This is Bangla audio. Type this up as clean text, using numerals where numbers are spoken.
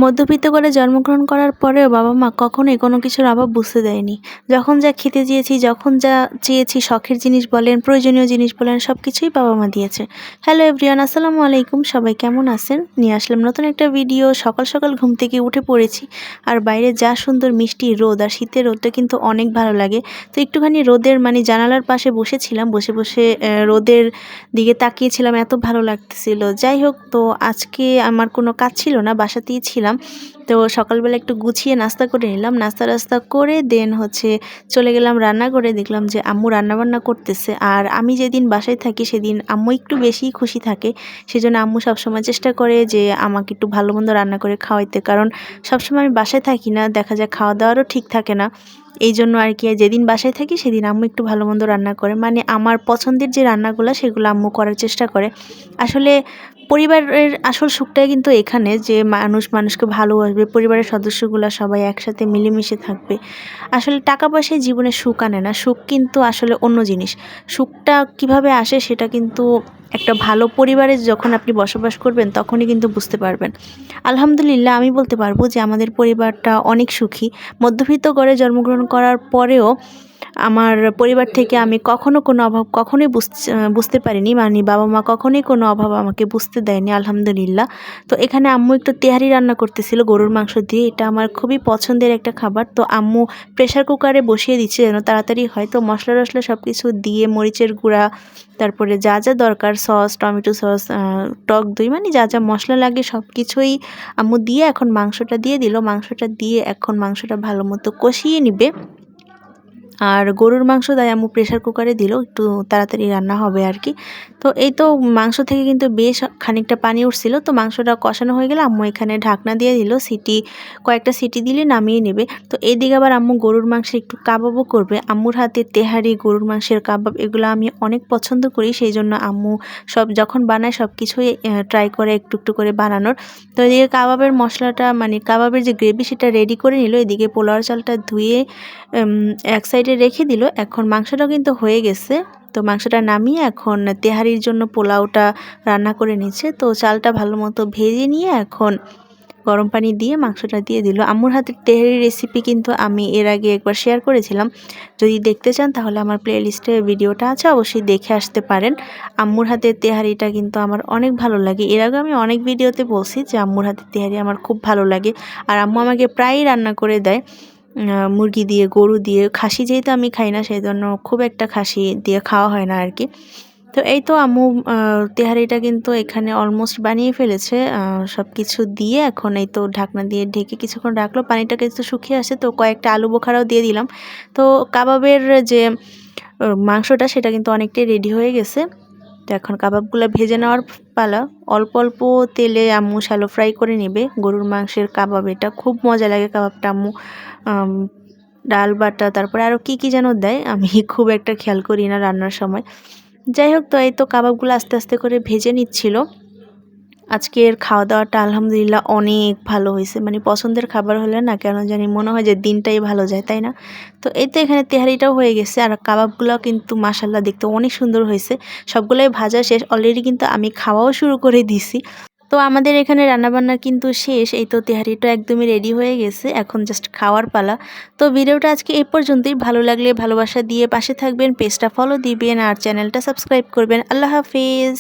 মধ্যবিত্ত করে জন্মগ্রহণ করার পরেও বাবা-মা কখনোই কোনো কিছুর অভাব বুঝতে দেয়নি। যখন যা খেতে চেয়েছি, যখন যা চেয়েছি শখের জিনিস বলেন, প্রয়োজনীয় জিনিস বলেন সবকিছুই বাবা-মা দিয়েছে। হ্যালো এভরিওয়ান, আসসালামু আলাইকুম। সবাই কেমন আছেন? নিয়ে আসলাম নতুন একটা ভিডিও। সকাল সকাল ঘুম থেকে উঠে পড়েছি। আর বাইরে যা সুন্দর মিষ্টি রোদ, আর শীতের রোদটা কিন্তু অনেক ভালো লাগে। তো একটুখানি রোদের জানালার পাশে বসেছিলাম। বসে, বসে রোদের দিকে তাকিয়েছিলাম, এত ভালো লাগতেছিল। যাই হোক, তো আজকে আমার কোনো কাজ ছিল না, বাসাতেই ছিলাম। তো সকালবেলা একটু গুছিয়ে নাস্তা করে নিলাম। নাস্তা করে দেন চলে গেলাম রান্নাঘরে। দেখলাম যে আম্মু রান্নাবান্না করতেছে। আর আমি যেদিন বাসায় থাকি সেদিন আম্মু একটু বেশিই খুশি থাকে। সেজন্য আম্মু সবসময় চেষ্টা করে যে আমাকে একটু ভালো মন্দ রান্না করে খাওয়াইতে। কারণ সবসময় আমি বাসায় থাকি না, দেখা যায় খাওয়া দাওয়ারও ঠিক থাকে না। এই জন্য আর কি, যেদিন বাসায় থাকি সেদিন আম্মু একটু ভালো মন্দ রান্না করে, মানে আমার পছন্দের যে রান্নাগুলো সেগুলো আম্মু করার চেষ্টা করে। আসলে পরিবারের আসল সুখটাই কিন্তু এখানে, যে মানুষকে ভালোবাসবে, পরিবারের সদস্যগুলো সবাই একসাথে মিলেমিশে থাকবে। আসলে টাকা পয়সায় জীবনে সুখ আনে না, সুখ কিন্তু আসলে অন্য জিনিস। সুখটা কিভাবে আসে সেটা কিন্তু একটা ভালো পরিবারে যখন আপনি বসবাস করবেন তখনই কিন্তু বুঝতে পারবেন। আলহামদুলিল্লাহ, আমি বলতে পারবো যে আমাদের পরিবারটা অনেক সুখী। মধ্যবিত্ত ঘরে জন্মগ্রহণ করার পরেও আমার পরিবার থেকে আমি কখনো কোনো অভাব কখনোই বুঝতে পারিনি, মানে বাবা মা কখনোই কোনো অভাব আমাকে বুঝতে দেয়নি, আলহামদুলিল্লাহ। তো এখানে আম্মু একটু তেহারি রান্না করতেছিল গরুর মাংস দিয়ে। এটা আমার খুবই পছন্দের একটা খাবার। তো আম্মু প্রেশার কুকারে বসিয়ে দিচ্ছে যেন তাড়াতাড়ি হয়। তো মশলা টশলা সব কিছু দিয়ে, মরিচের গুঁড়া, তারপরে যা যা দরকার, সস, টমেটো সস, টক দই, মানে যা যা মশলা লাগে সব কিছুই আম্মু দিয়ে এখন মাংসটা দিয়ে দিল। মাংসটা দিয়ে এখন মাংসটা ভালো মতো কষিয়ে নিবে। আর গরুর মাংস তাই আম্মু প্রেশার কুকারে দিল, একটু তাড়াতাড়ি রান্না হবে আর কি। তো এই তো মাংস থেকে কিন্তু বেশ খানিকটা পানি উঠছিল। তো মাংসটা কষানো হয়ে গেলে আম্মু এখানে ঢাকনা দিয়ে দিল, কয়েকটা সিটি দিলে নামিয়ে নেবে। তো এইদিকে আবার আম্মু গরুর মাংসের একটু কাবাবও করবে। আম্মুর হাতে তেহারি, গরুর মাংসের কাবাব, এগুলো আমি অনেক পছন্দ করি। সেই জন্য আম্মু যখন বানায় সব কিছুই ট্রাই করে একটু একটু করে বানানোর। তো এদিকে কাবাবের মশলাটা, মানে কাবাবের যে গ্রেভি সেটা রেডি করে নিল। এদিকে পোলাওর চালটা ধুয়ে এক সাইডে রেখে দিল। এখন মাংসটা কিন্তু হয়ে গেছে। তো মাংসটা নামিয়ে এখন তেহারির জন্য পোলাওটা রান্না করে নিচ্ছে। তো চালটা ভালো মতো ভেজে নিয়ে এখন গরম পানি দিয়ে মাংসটা দিয়ে দিল। আম্মুর হাতের তেহারির রেসিপি কিন্তু আমি এর আগে একবার শেয়ার করেছিলাম। যদি দেখতে চান তাহলে আমার প্লেলিস্টে ভিডিওটা আছে, অবশ্যই দেখে আসতে পারেন। আম্মুর হাতের তেহারিটা কিন্তু আমার অনেক ভালো লাগে। এর আগে আমি অনেক ভিডিওতে বলছি যে আম্মুর হাতের তেহারি আমার খুব ভালো লাগে। আর আম্মু আমাকে প্রায়ই রান্না করে দেয়, মুরগি দিয়ে, গরু দিয়ে। খাসি যেহেতু আমি খাই না, সেই জন্য খুব একটা খাসি দিয়ে খাওয়া হয় না আর কি। তো এই তো আম্মু তেহারিটা কিন্তু এখানে অলমোস্ট বানিয়ে ফেলেছে। সব কিছু দিয়ে এখন এই তো ঢাকনা দিয়ে ঢেকে কিছুক্ষণ রাখলো। পানিটা কিছু শুকিয়ে আসে, তো কয়েকটা আলু বোখারাও দিয়ে দিলাম। তো কাবাবের যে মাংসটা সেটা কিন্তু অনেকটাই রেডি হয়ে গেছে। তো এখন কাবাবগুলো ভেজে নেওয়ার পালা। অল্প অল্প তেলে আম্মু শ্যালো ফ্রাই করে নেবে গরুর মাংসের কাবাব। এটা খুব মজা লাগে কাবাবটা। আম্মু ডাল বাটা, তারপরে আরও কী যেন দেয়, আমি খুব একটা খেয়াল করি না রান্নার সময়। যাই হোক, তো এই তো কাবাবগুলো আস্তে আস্তে করে ভেজে নিচ্ছিল। আজকের খাওয়া দাওয়াটা আলহামদুলিল্লাহ অনেক ভালো হয়েছে। মানে পছন্দের খাবার হলে না কেন জানি মনে হয় যে দিনটাই ভালো যায়, তাই না? তো এই তো এখানে তেহারিটাও হয়ে গেছে। আর কাবাবগুলো কিন্তু মাশাল্লাহ দেখতে অনেক সুন্দর হয়েছে। সবগুলোই ভাজা শেষ অলরেডি, কিন্তু আমি খাওয়াও শুরু করে দিছি। তো আমাদের এখানে রান্নাবান্না কিন্তু শেষ। এই তো তেহারিটা একদমই রেডি হয়ে গেছে, এখন জাস্ট খাওয়ার পালা। তো ভিডিওটা আজকে এই পর্যন্তই। ভালো লাগলে ভালোবাসা দিয়ে পাশে থাকবেন, পেজটা ফলো দিবেন আর চ্যানেলটা সাবস্ক্রাইব করবেন। আল্লাহ হাফিজ।